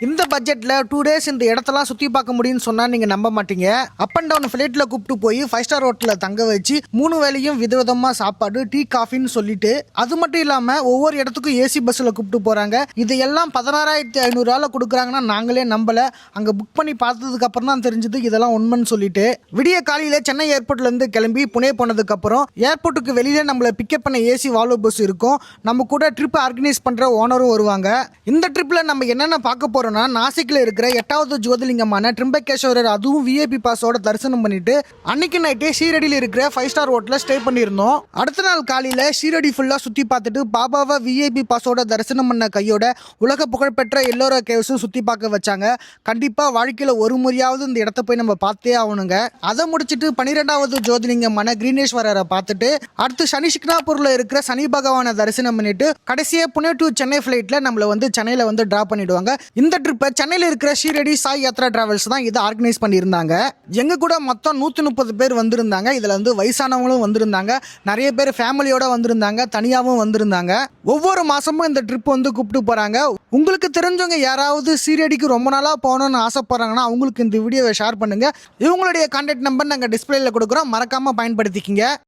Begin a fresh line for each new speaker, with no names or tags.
இந்த பட்ஜெட்ல 2 டேஸ் இந்த இடத்தெல்லாம் சுத்தி பார்க்க முடியும்னு சொன்னா நீங்க நம்ப மாட்டீங்க. அப் அண்ட் டவுன் ஃபிளைட்ல கூப்பிட்டு போய் 5 ஸ்டார் ஹோட்டல்ல தங்க வச்சு 3 வேளையும் விதவிதமா சாப்பாடு, டீ, காஃபின்னு சொல்லிட்டு, அது மட்டும் இல்லாம ஒவ்வொரு இடத்துக்கும் ஏசி பஸ்ல கூப்பிட்டு போறாங்க. இது எல்லாம் 16,500 கொடுக்குறாங்கன்னா நாங்களே நம்பல. அங்க புக் பண்ணி பார்த்ததுக்கு அப்புறம் தான் தெரிஞ்சது இதெல்லாம் உண்மைன்னு சொல்லிட்டு. விடிய காலையில சென்னை ஏர்போர்ட்ல இருந்து கிளம்பி புனே போனதுக்கு அப்புறம் ஏர்போர்ட்டுக்கு வெளியில நம்மள பிக்கப் பண்ண ஏசி வால்வோ பஸ் இருக்கும். நம்ம கூட ட்ரிப் ஆர்கனைஸ் பண்ற ஓனரும் வருவாங்க. இந்த ட்ரிப்ல நம்ம என்னென்ன பார்க்க போறோம்னா, நாசிக்ல இருக்கிற 8வது ஜோதிலிங்கமான ட்ரிம்பகேஸ்வரர், அதுவும் விஐபி பாஸோட தரிசனம் பண்ணிட்டு அன்னைக்கு நைட்டே ஷீரடியில் இருக்கிற 5 ஸ்டார் ஹோட்டல்ல ஸ்டே பண்ணியிருந்தோம். அடுத்த நாள் காலையில ஷீரடி ஃபுல்லா சுத்தி பார்த்துட்டு பாபாவை விஐபி பாஸோட தரிசனம் பண்ண கையோட உலக புகழ்பெற்ற எல்லோரா கேவ்ஸும் சுத்தி பார்க்க வச்சாங்க. கண்டிப்பா வாழ்க்கையில ஒரு முறையாவது இந்த இடத்த போய் நம்ம பார்த்தே ஆகணுங்க. அதை முடிச்சுட்டு 12வது ஜோதிலிங்கமான கிரீனேஸ்வரரை பார்த்துட்டு அடுத்து சனி சிக்னாப்பூர்ல இருக்கிற சனி பகவானை தரிசனம் பண்ணிட்டு கடைசியா புனே டு சென்னை ஃபிளைட்ல நம்மள வந்து சென்னையில வந்து டிராப் பண்ணிடுவாங்க. இந்த ட்ரிப்பை சென்னையில் இருக்கிற ஷீரடி சாய் யாத்ரா டிராவல்ஸ் தான் இதை ஆர்கனைஸ் பண்ணியிருந்தாங்க. எங்க கூட மொத்தம் 130 பேர் வந்திருந்தாங்க. இதுல வந்து வயசானவங்களும் வந்திருந்தாங்க, நிறைய பேர் ஃபேமிலியோட வந்திருந்தாங்க, தனியாகவும் வந்திருந்தாங்க. ஒவ்வொரு மாசமும் இந்த ட்ரிப் வந்து கூப்பிட்டு போறாங்க. உங்களுக்கு தெரிஞ்சவங்க யாராவது ஷீரடிக்கு ரொம்ப நாளா போகணும்னு ஆசைப்படுறாங்கன்னா அவங்களுக்கு இந்த வீடியோவை ஷேர் பண்ணுங்க. இவங்களுடைய கான்டாக்ட் நம்பர் நாங்கள் டிஸ்பிளேல கொடுக்குறோம், மறக்காம பயன்படுத்திக்கிங்க.